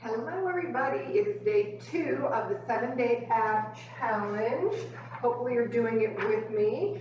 Hello everybody, it is day 2 of the 7-Day Ab Challenge. Hopefully you're doing it with me.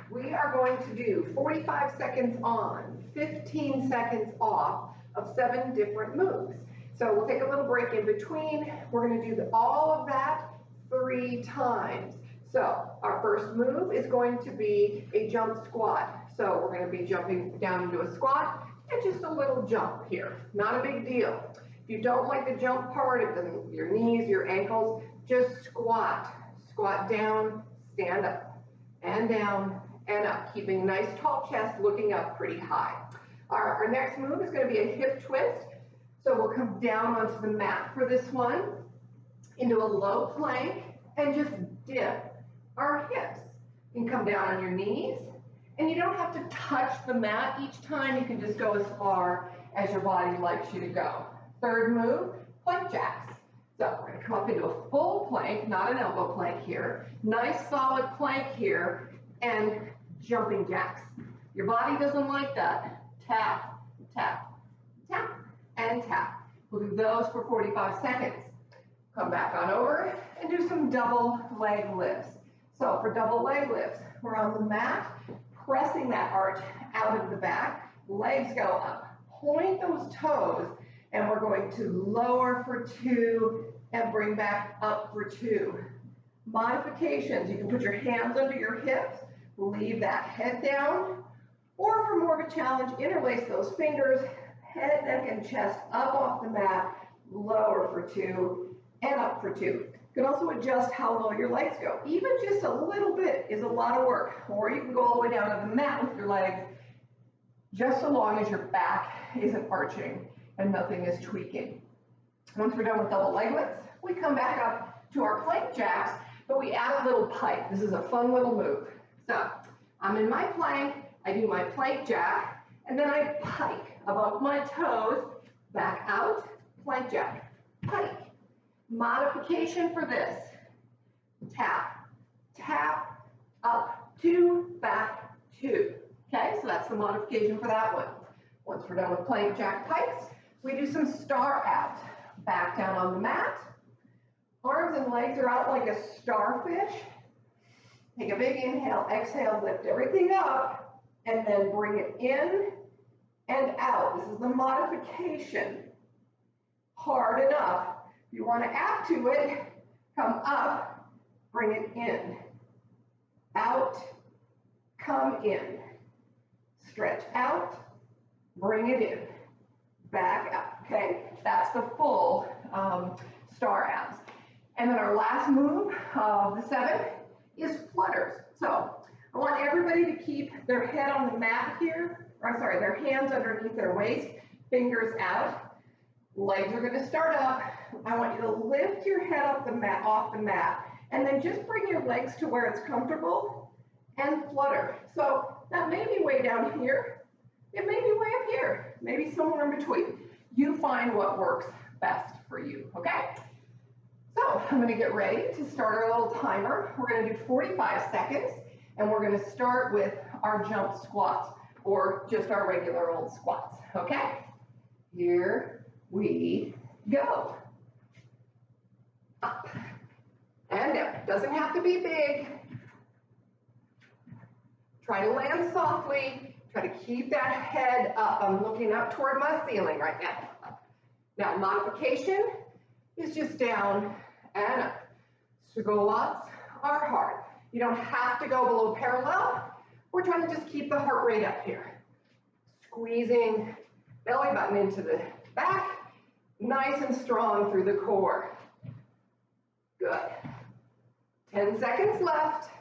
We are going to do 45 seconds on, 15 seconds off of 7 different moves. So we'll take a little break in between. We're going to do all of that 3 times. So our first move is going to be a jump squat. So we're going to be jumping down into a squat and just a little jump here. Not a big deal. If you don't like the jump part, your knees, your ankles, just squat. Squat down, stand up, and down, and up. Keeping a nice tall chest, looking up pretty high. Our next move is going to be a hip twist. So we'll come down onto the mat for this one, into a low plank, and just dip our hips. You can come down on your knees, and you don't have to touch the mat each time. You can just go as far as your body likes you to go. Third move, plank jacks. So we're going to come up into a full plank, not an elbow plank here. Nice solid plank here, and jumping jacks. Your body doesn't like that. Tap, tap, tap, and tap. We'll do those for 45 seconds. Come back on over and do some double leg lifts. So for double leg lifts, we're on the mat, pressing that arch out of the back. Legs go up. Point those toes. And we're going to lower for 2 and bring back up for 2. Modifications, you can put your hands under your hips, leave that head down, or for more of a challenge, interlace those fingers, head, neck, and chest up off the mat, lower for 2, and up for 2. You can also adjust how low your legs go. Even just a little bit is a lot of work, or you can go all the way down to the mat with your legs, just so long as your back isn't arching and nothing is tweaking. Once we're done with double leg lifts, we come back up to our plank jacks, but we add a little pike. This is a fun little move. So I'm in my plank, I do my plank jack, and then I pike above my toes, back out, plank jack, pike. Modification for this, tap, tap, up, 2, back, 2. Okay, so that's the modification for that one. Once we're done with plank jack pikes, we do some star abs. Back down on the mat. Arms and legs are out like a starfish. Take a big inhale, exhale, lift everything up, and then bring it in and out. This is the modification. Hard enough. If you want to add to it, come up, bring it in. Out, come in. Stretch out, bring it in. Back up, okay? That's the full star abs. And then our last move of the 7 is flutters. So I want everybody to keep their head on the mat here, or sorry, their hands underneath their waist, fingers out. Legs are going to start up. I want you to lift your head up the mat, off the mat, and then just bring your legs to where it's comfortable and flutter. So that may be way down here. It may be way up here, maybe somewhere in between. You find what works best for you, okay? So I'm gonna get ready to start our little timer. We're gonna do 45 seconds, and we're gonna start with our jump squats, or just our regular old squats, okay? Here we go. Up and down. Doesn't have to be big. Try to land softly. Try to keep that head up. I'm looking up toward my ceiling right now. Now, modification is just down and up. Squats are hard. You don't have to go below parallel. We're trying to just keep the heart rate up here. Squeezing belly button into the back, nice and strong through the core. Good. 10 seconds left.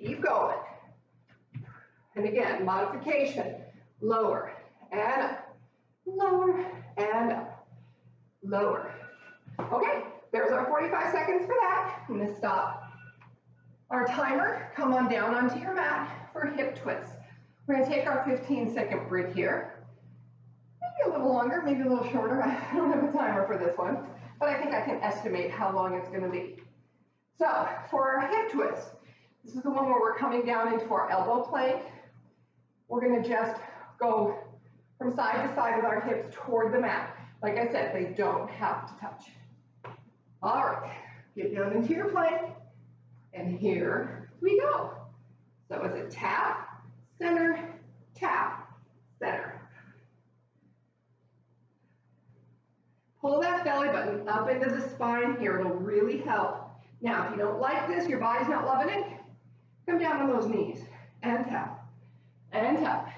Keep going. And again, modification, lower and up, lower and up, lower. Okay, there's our 45 seconds for that. I'm gonna stop our timer, come on down onto your mat for hip twists. We're gonna take our 15-second break here. Maybe a little longer, maybe a little shorter. I don't have a timer for this one, but I think I can estimate how long it's gonna be. So for our hip twist, this is the one where we're coming down into our elbow plank. We're going to just go from side to side with our hips toward the mat. Like I said, they don't have to touch. All right, get down into your plank, and here we go. So it's a tap, center, tap, center. Pull that belly button up into the spine here, it'll really help. Now, if you don't like this, your body's not loving it, come down on those knees, and tap, and tap.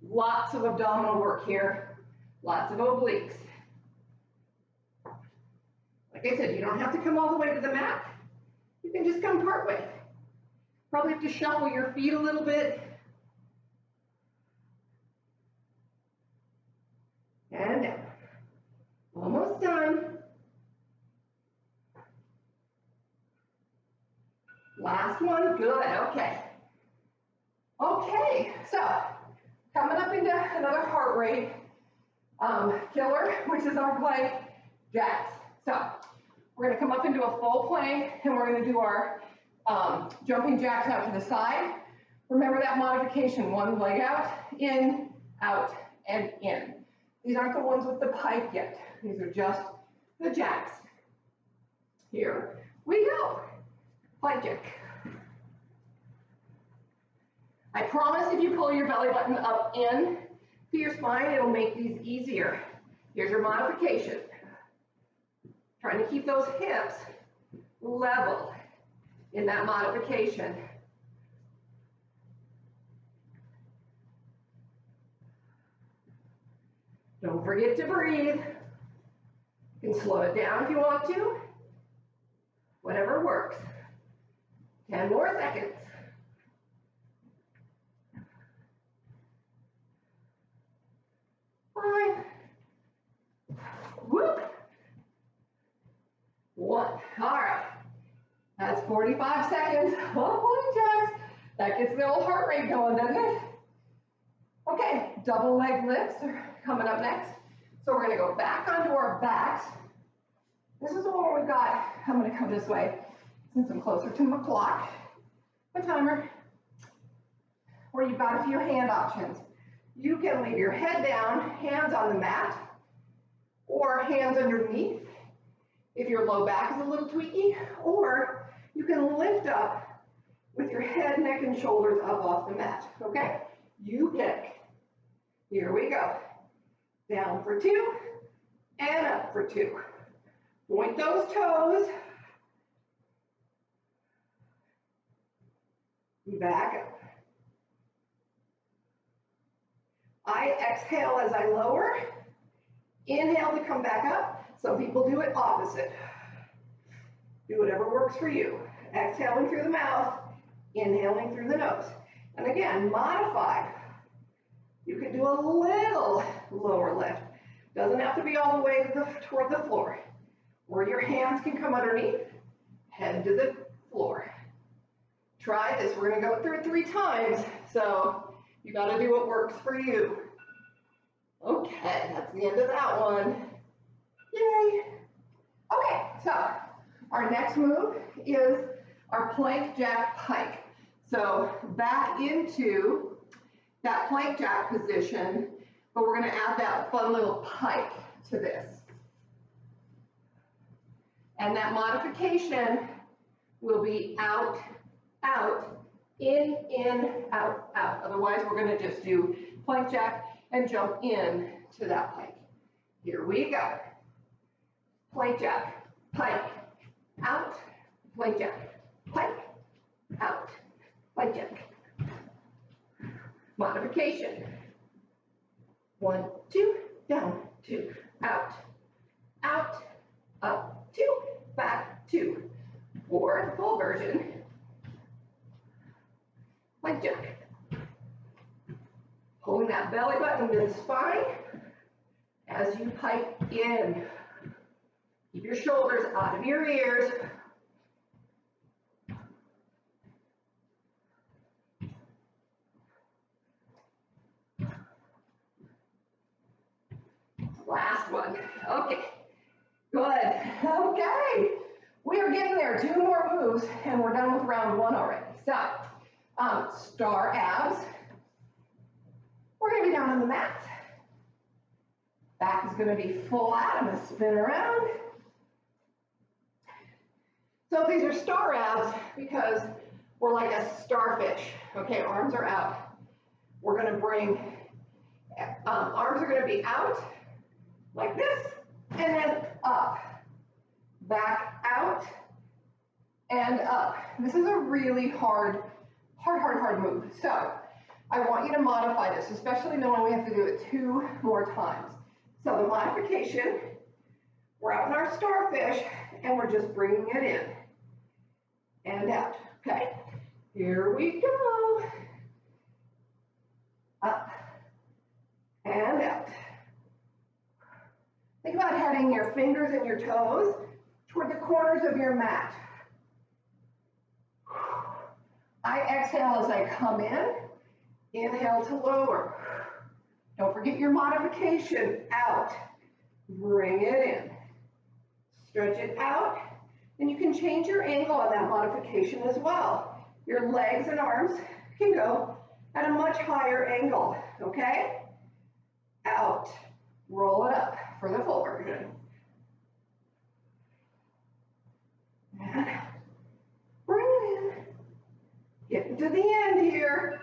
Lots of abdominal work here, lots of obliques. Like I said, you don't have to come all the way to the mat. You can just come part way. Probably have to shuffle your feet a little bit. And down. Almost done. Last one, good, okay. Okay, so coming up into another heart rate killer, which is our plank jacks. So we're gonna come up into a full plank and we're gonna do our jumping jacks out to the side. Remember that modification, one leg out, and in. These aren't the ones with the pike yet. These are just the jacks. Here we go. Plank jack. I promise if you pull your belly button up in to your spine, it'll make these easier. Here's your modification. Trying to keep those hips level in that modification. Don't forget to breathe. You can slow it down if you want to. Whatever works. 10 more seconds. 5. Whoop. 1. All right. That's 45 seconds of plank jacks. That gets the old heart rate going, doesn't it? Okay, double leg lifts are coming up next. So we're gonna go back onto our backs. This is the one we've got. I'm gonna come this way since I'm closer to my clock, my timer. Where you've got a few hand options. You can leave your head down, hands on the mat, or hands underneath if your low back is a little tweaky, or you can lift up with your head, neck, and shoulders up off the mat, okay? You pick. Here we go. Down for 2, and up for 2. Point those toes. Back up. I exhale as I lower. Inhale to come back up. Some people do it opposite. Do whatever works for you. Exhaling through the mouth, inhaling through the nose. And again, modify. You can do a little lower lift. Doesn't have to be all the way toward the floor. Or your hands can come underneath, head to the floor. Try this. We're going to go through it 3 times. So you got to do what works for you. Okay, that's the end of that one. Yay. Okay, so our next move is our plank jack pike. So back into that plank jack position, but we're going to add that fun little pike to this. And that modification will be out, out, in, out, out. Otherwise, we're going to just do plank jack and jump in to that pike. Here we go. Plank jack, pike, out, plank jack, pike, out, plank jack. Modification. 1, 2, down, 2, out, out, up, 2, back, 2. Or the full version, plank jack. Pulling that belly button to the spine as you pike in. Keep your shoulders out of your ears. Last one. Okay. Good. Okay. We are getting there. 2 more moves and we're done with round 1 already. So, star abs. We're going to be down on the mat. Back is gonna be flat. I'm gonna spin around. So these are star abs because we're like a starfish. Okay, arms are out. We're gonna bring, arms are gonna be out like this, and then up, back out, and up. This is a really hard move. So I want you to modify this, especially knowing we have to do it 2 more times. So the modification, we're out in our starfish, and we're just bringing it in and out. Okay, here we go. Up and out. Think about heading your fingers and your toes toward the corners of your mat. I exhale as I come in, inhale to lower. Don't forget your modification, out, bring it in. Stretch it out, and you can change your angle on that modification as well. Your legs and arms can go at a much higher angle, okay? Out, roll it up for the full version. And bring it in. Getting to the end here.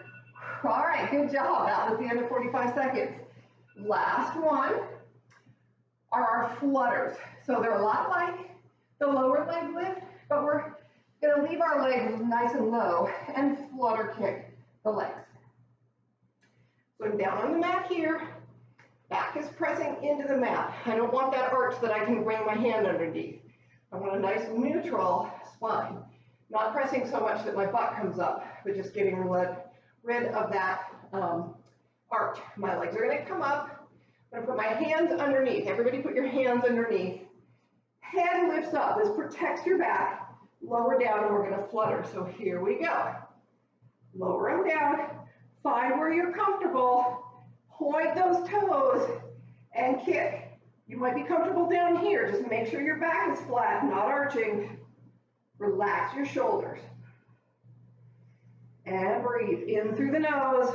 All right, good job. That was the end of 45 seconds. Last one are our flutters. So they're a lot like the lower leg lift, but we're gonna leave our legs nice and low and flutter kick the legs. So I'm down on the mat here. Back is pressing into the mat. I don't want that arch that I can bring my hand underneath. I want a nice neutral spine. Not pressing so much that my butt comes up, but just getting rid of that arch. My legs are gonna come up. I'm gonna put my hands underneath. Everybody put your hands underneath. Head lifts up. This protects your back. Lower down, and we're gonna flutter. So here we go. Lower them down. Find where you're comfortable. Point those toes and kick. You might be comfortable down here. Just make sure your back is flat, not arching. Relax your shoulders. And breathe in through the nose,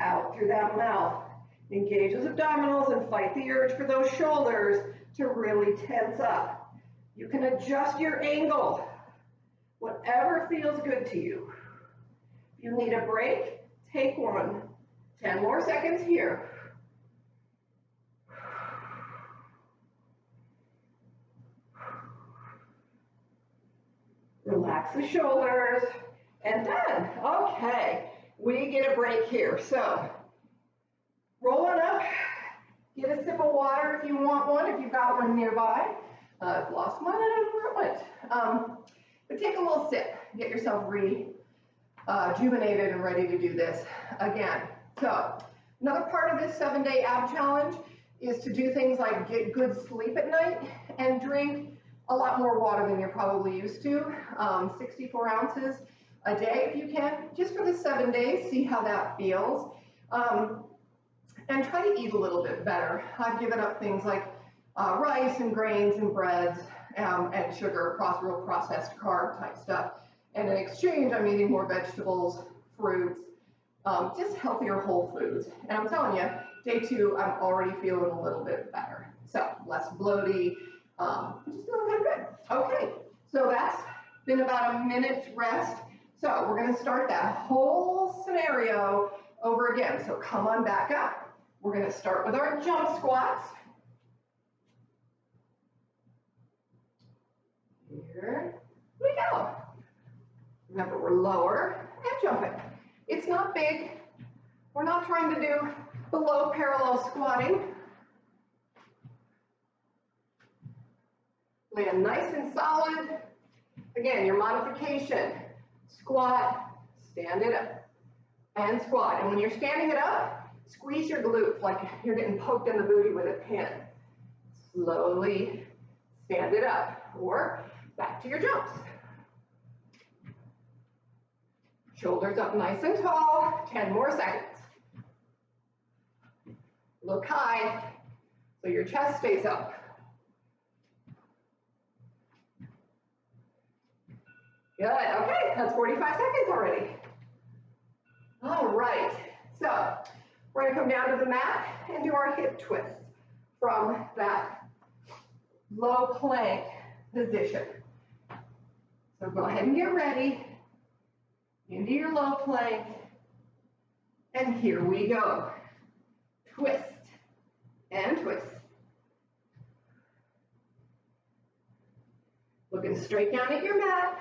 out through that mouth. Engage those abdominals and fight the urge for those shoulders to really tense up. You can adjust your angle, whatever feels good to you. If you need a break, take one. 10 more seconds here. Relax the shoulders, and done. Okay, we get a break here. So, roll on up, get a sip of water if you want one, if you've got one nearby. I've lost mine, I don't know where it went. But take a little sip, get yourself rejuvenated and ready to do this again. So, another part of this 7-day ab challenge is to do things like get good sleep at night and drink a lot more water than you're probably used to, 64 ounces a day if you can, just for the 7 days, see how that feels. And try to eat a little bit better. I've given up things like rice and grains and breads and sugar, real processed carb type stuff. And in exchange, I'm eating more vegetables, fruits, just healthier whole foods. And I'm telling you, day 2, I'm already feeling a little bit better. So less bloaty, just feeling kind of good. Okay, so that's been about a minute's rest. So we're gonna start that whole scenario over again. So come on back up. We're gonna start with our jump squats. Here we go. Remember, we're lower and jumping. It's not big. We're not trying to do below parallel squatting. Land nice and solid. Again, your modification, squat, stand it up, and squat. And when you're standing it up, squeeze your glutes like you're getting poked in the booty with a pin. Slowly stand it up, or back to your jumps. Shoulders up nice and tall, 10 more seconds. Look high, so your chest stays up. Good, okay, that's 45 seconds already. All right, so We're gonna come down to the mat and do our hip twist from that low plank position. So go ahead and get ready into your low plank. And here we go. Twist and twist. Looking straight down at your mat.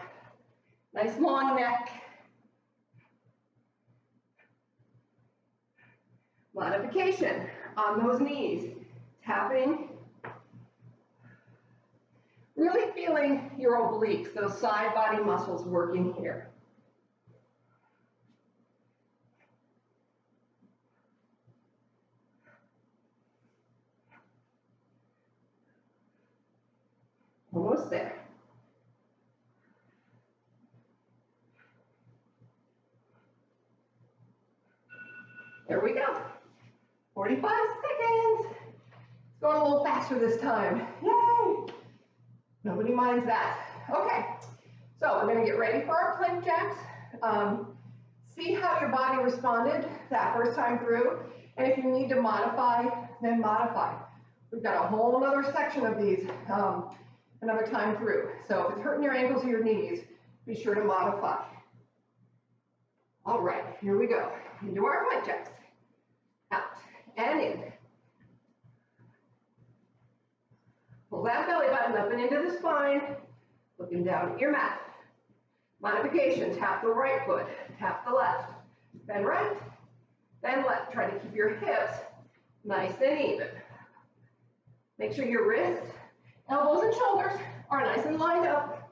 Nice long neck. Modification on those knees. Tapping. Really feeling your obliques, those side body muscles working here. Almost there. There we go. 45 seconds. It's going a little faster this time. Yay! Nobody minds that. Okay, so we're going to get ready for our plank jacks. See how your body responded that first time through, and if you need to modify, then modify. We've got a whole other section of these another time through. So if it's hurting your ankles or your knees, be sure to modify. All right, here we go. Into our plank jacks. Out and in. Pull that belly button up and into the spine, looking down at your mat. Modification, tap the right foot, tap the left. Bend right, bend left. Try to keep your hips nice and even. Make sure your wrists, elbows, and shoulders are nice and lined up.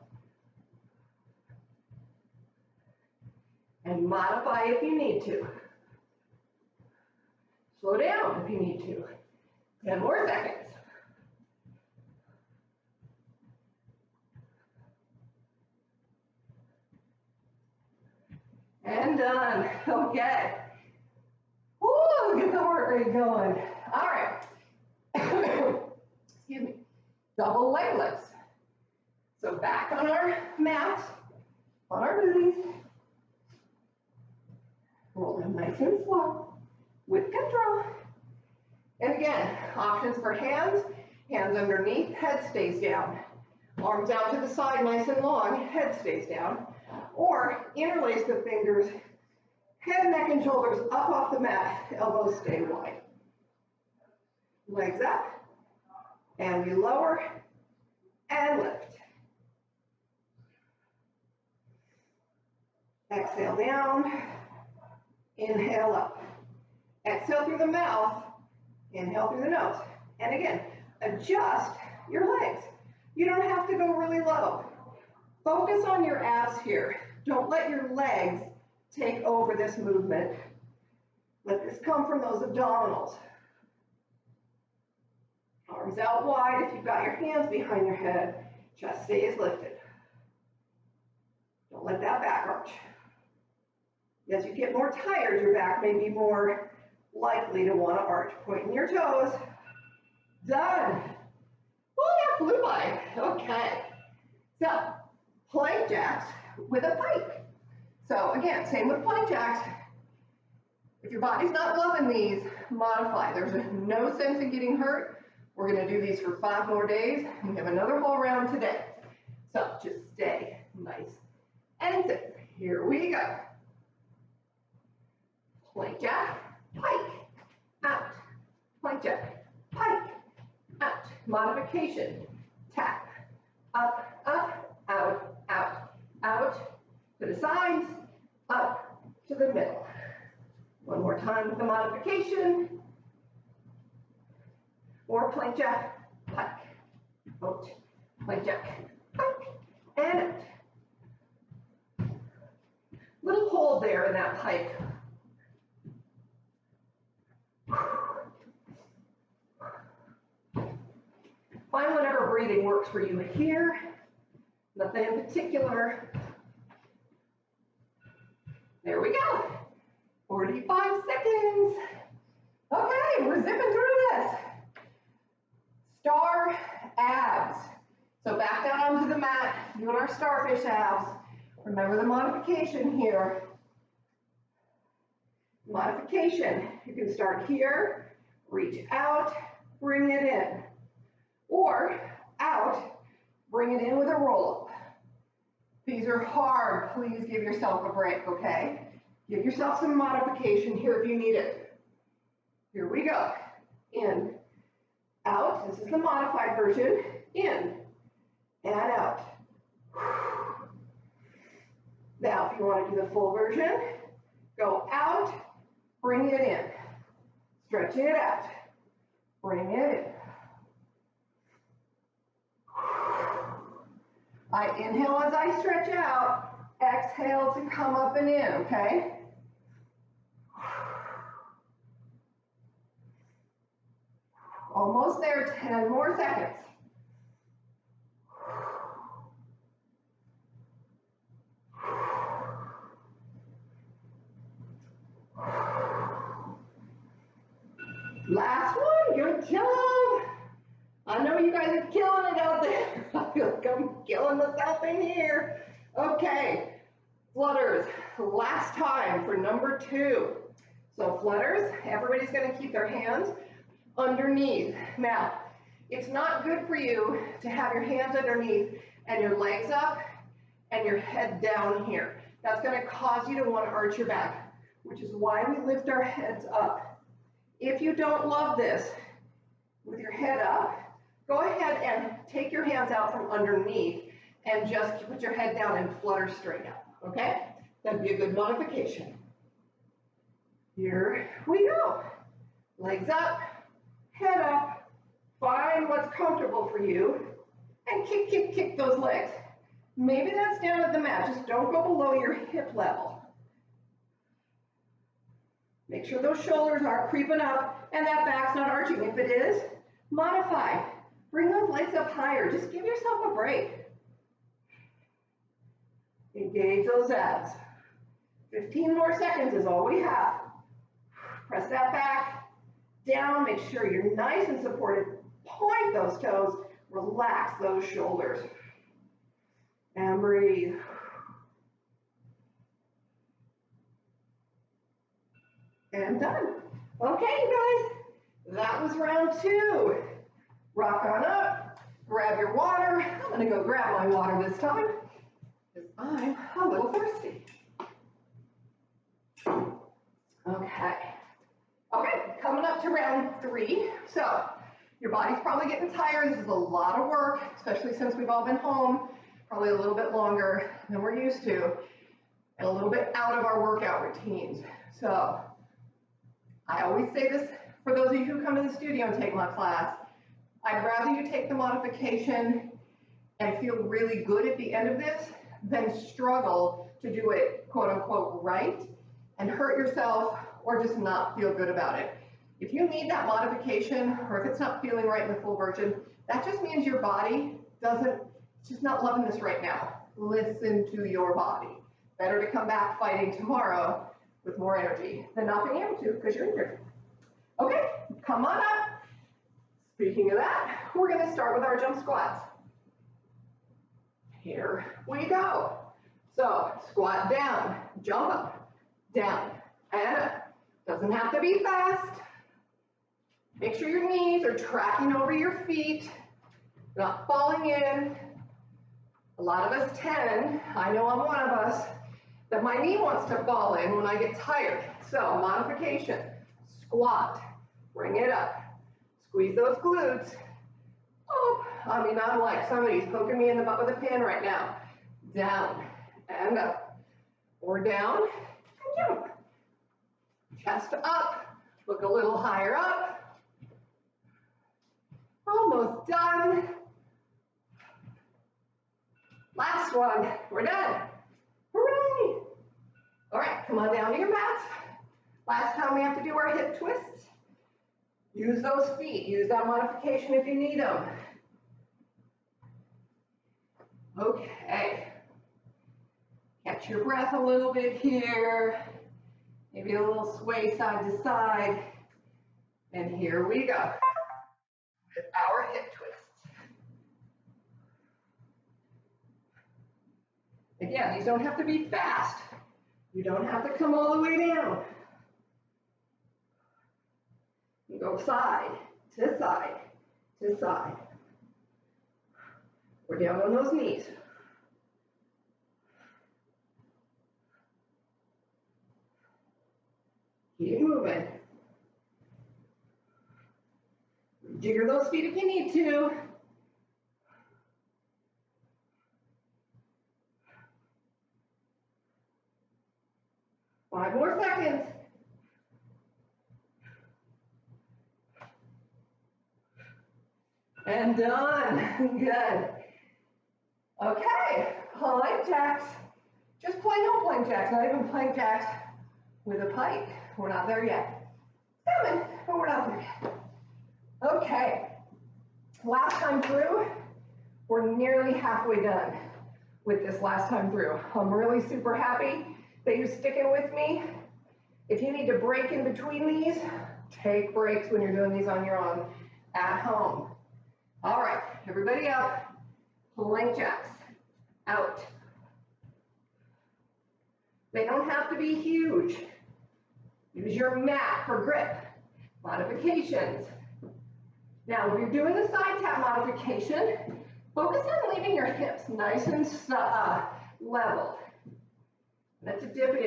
And modify if you need to. Slow down if you need to. 10 more seconds. And done. Okay. Woo, look at the heart rate going. All right. Excuse me. Double leg lifts. So back on our mat, on our booties. Roll them nice and slow with control. And again, options for hands. Hands underneath, head stays down. Arms out to the side, nice and long, head stays down. Or interlace the fingers, head, neck, and shoulders up off the mat, elbows stay wide. Legs up, and we lower and lift. Exhale down, inhale up. Exhale through the mouth, inhale through the nose. And again, adjust your legs. You don't have to go really low. Focus on your abs here. Don't let your legs take over this movement. Let this come from those abdominals. Arms out wide if you've got your hands behind your head. Chest stays lifted. Don't let that back arch. As you get more tired, your back may be more likely to want to arch. Pointing your toes. Done. Oh, that flew by. Okay. So, plank jacks with a pike. So again, same with plank jacks. If your body's not loving these, modify. There's no sense in getting hurt. We're going to do these for 5 more days. We have another whole round today. So just stay nice and sit. Here we go. Plank jack, pike, out. Plank jack, pike, out. Modification, tap, up, up, out, out, out. To the sides, up to the middle. One more time with the modification. Or plank jack, pike, out, plank jack, pike, and out. Little hold there in that pike. Find whatever breathing works for you here. Nothing in particular. There we go. 45 seconds. Okay, we're zipping through this. Star abs. So back down onto the mat, doing our starfish abs. Remember the modification here. Modification, you can start here, reach out, bring it in. Or out, bring it in with a roll-up. These are hard, please give yourself a break, okay? Give yourself some modification here if you need it. Here we go. In, out, this is the modified version. In, and out. Now, if you want to do the full version, go out, bring it in. Stretch it out, bring it in. I inhale as I stretch out, exhale to come up and in, okay? Almost there, 10 more seconds. Last one, good job. I know you guys are killing it out there. I feel like I'm killing myself in here. Okay, flutters, last time for number 2. So flutters, everybody's gonna keep their hands underneath. Now, it's not good for you to have your hands underneath and your legs up and your head down here. That's gonna cause you to wanna arch your back, which is why we lift our heads up. If you don't love this, with your head up, go ahead and take your hands out from underneath and just put your head down and flutter straight up, okay? That'd be a good modification. Here we go. Legs up, head up, find what's comfortable for you, and kick, kick, kick those legs. Maybe that's down at the mat, just don't go below your hip level. Make sure those shoulders aren't creeping up and that back's not arching. If it is, modify. Bring those legs up higher. Just give yourself a break. Engage those abs. 15 more seconds is all we have. Press that back down. Make sure you're nice and supported. Point those toes. Relax those shoulders. And breathe. And done. Okay, you guys. That was round 2. Rock on up, grab your water. I'm gonna go grab my water this time because I'm a little thirsty. Okay. Okay, coming up to round 3. So your body's probably getting tired. This is a lot of work, especially since we've all been home, probably a little bit longer than we're used to, and a little bit out of our workout routines. So I always say this for those of you who come to the studio and take my class, I'd rather you take the modification and feel really good at the end of this than struggle to do it, quote unquote, right, and hurt yourself or just not feel good about it. If you need that modification, or if it's not feeling right in the full version, that just means your body it's just not loving this right now. Listen to your body. Better to come back fighting tomorrow with more energy than not being able to because you're injured. Okay, come on up. Speaking of that, we're gonna start with our jump squats. Here we go. So squat down, jump up, down, and up. Doesn't have to be fast. Make sure your knees are tracking over your feet, not falling in. A lot of us tend, I know I'm one of us, that my knee wants to fall in when I get tired. So modification, squat, bring it up. Squeeze those glutes. Oh, I mean, I'm like somebody's poking me in the butt with a pin right now. Down and up. Or down and jump. Chest up. Look a little higher up. Almost done. Last one. We're done. Hooray! All right, come on down to your mat. Last time we have to do our hip twists. Use those feet. Use that modification if you need them. Okay. Catch your breath a little bit here. Maybe a little sway side to side. And here we go with our hip twists. Again, these don't have to be fast. You don't have to come all the way down. You go side to side to side. We're down on those knees. Keep moving. Jigger those feet if you need to. Five more seconds. And done. Good. Okay, plank jacks. Just plain old plank jacks, not even plank jacks with a pike. We're not there yet. It's coming, but we're not there yet. Okay, last time through, we're nearly halfway done with this last time through. I'm really super happy that you're sticking with me. If you need to break in between these, take breaks when you're doing these on your own at home. All right, everybody up, plank jacks, out. They don't have to be huge. Use your mat for grip. Modifications. Now, if you're doing the side tap modification, focus on leaving your hips nice and level. That's to dip it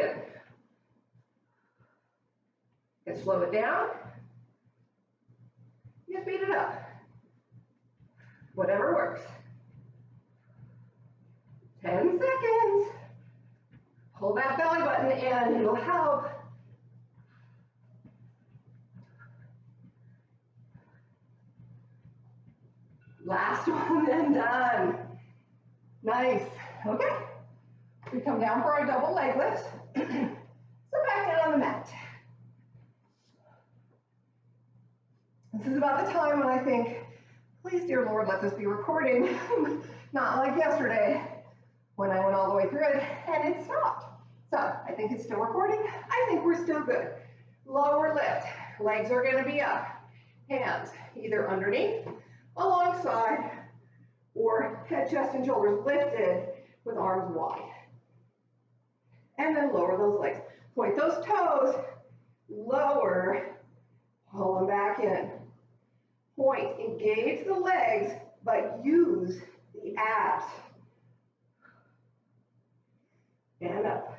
in. And slow it down. You speed it up. Whatever works. 10 seconds. Hold that belly button in, it'll help. Last one and done. Nice. Okay. We come down for our double leg lifts. So back down on the mat. This is about the time when I think, please, dear Lord, let this be recording. Not like yesterday when I went all the way through it and it stopped. So I think it's still recording. I think we're still good. Lower lift. Legs are going to be up. Hands either underneath, alongside, or head, chest, and shoulders lifted with arms wide. And then lower those legs. Point those toes, lower, pull them back in. Point, engage the legs, but use the abs. And up.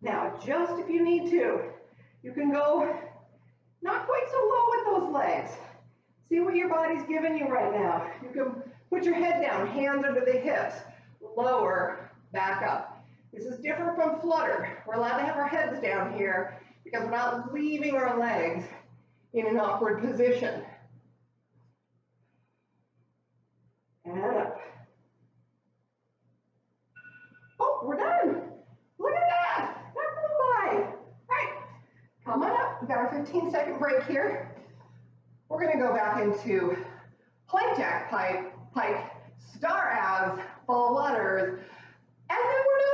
Now, just if you need to, you can go not quite so low with those legs. See what your body's giving you right now. You can put your head down, hands under the hips, lower, back up. This is different from flutter. We're allowed to have our heads down here because we're not leaving our legs in an awkward position. And up. Oh, we're done. Look at that. That flew by. All right, come on up. We've got our 15-second break here. We're going to go back into plank jack, pike, star abs, flutters, and then we're done.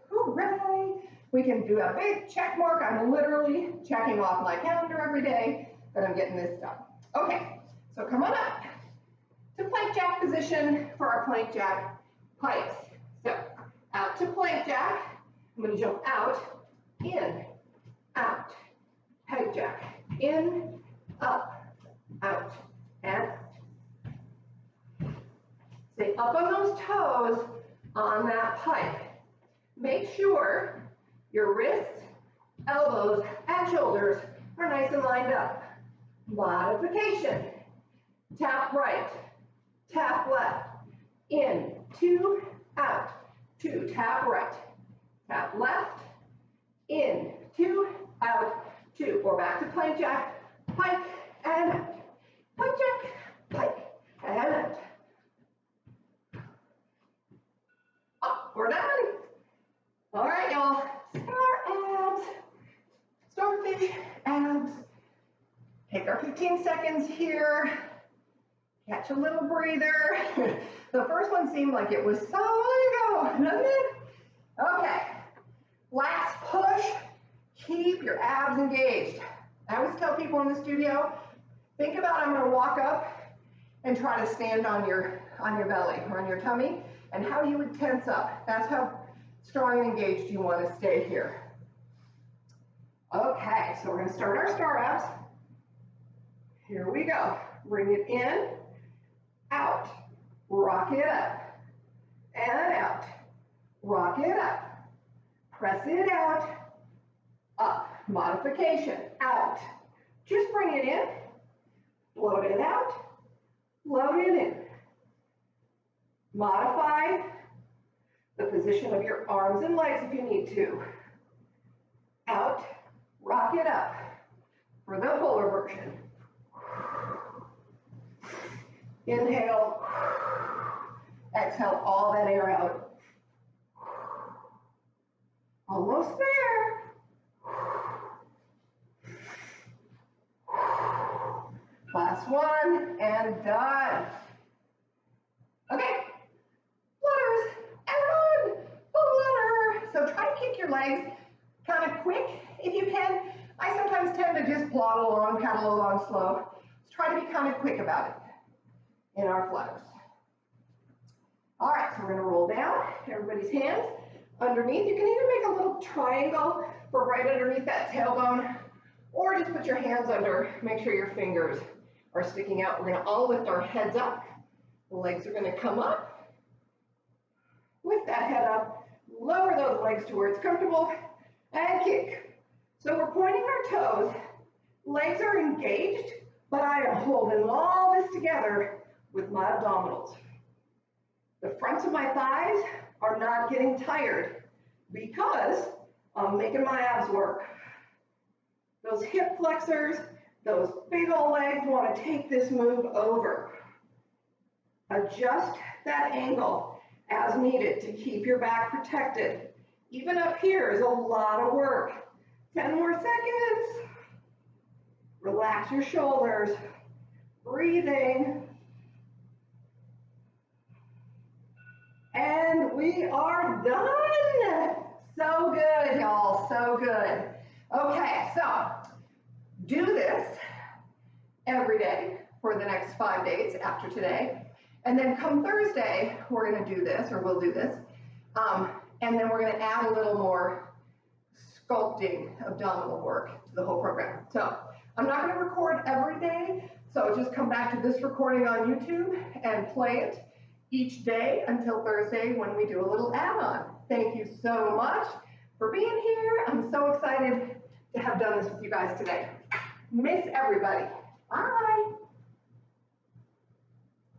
Hooray. We can do a big check mark. I'm literally checking off my calendar every day that I'm getting this done. Okay, so come on up to plank jack position for our plank jack pikes. So out to plank jack. I'm going to jump out, in, out, peg jack, in, up, out, and stay up on those toes on that pike. Make sure your wrists, elbows, and shoulders are nice and lined up. Modification. Tap right, tap left, in, two, out, two, tap right, tap left, in, two, out, two, or back to plank jack, pike, and out. Plank jack, pike, and out. Oh, we're done. All right, y'all. Star abs, starfish abs. Take our 15 seconds here. Catch a little breather. The first one seemed like it was so long ago, doesn't it? Okay. Last push. Keep your abs engaged. I always tell people in the studio, think about I'm going to walk up and try to stand on your belly or on your tummy and how you would tense up. That's how strong and engaged you want to stay here. Okay, so we're gonna start our startups. Here we go. Bring it in, out, rock it up, and out. Rock it up, press it out, up. Modification, out. Just bring it in, float it out, float it in. Modify the position of your arms and legs if you need to. Out, rock it up for the fuller version. Inhale, exhale all that air out. Almost there. Last one, and done. Okay, flutters, everyone, flutter. So try to kick your legs kind of quick if you can. I sometimes tend to just plod along, paddle along slow. Let's try to be kind of quick about it in our flutters. All right, so we're gonna roll down, everybody's hands underneath. You can either make a little triangle for right underneath that tailbone, or just put your hands under, make sure your fingers are sticking out. We're gonna all lift our heads up. The legs are gonna come up. Lift that head up, lower those legs to where it's comfortable, and kick. So we're pointing our toes, legs are engaged, but I am holding all this together with my abdominals. The fronts of my thighs are not getting tired because I'm making my abs work. Those hip flexors, those big old legs want to take this move over. Adjust that angle as needed to keep your back protected. Even up here is a lot of work. 10 more seconds. Relax your shoulders. Breathing. And we are done. So good, y'all, so good. Okay, so do this every day for the next 5 days after today. And then come Thursday, we're gonna do this, or we'll do this. And then we're gonna add a little more sculpting abdominal work to the whole program. So I'm not gonna record every day, so just come back to this recording on YouTube and play it each day until Thursday when we do a little add-on. Thank you so much for being here. I'm so excited to have done this with you guys today. Miss everybody. Bye.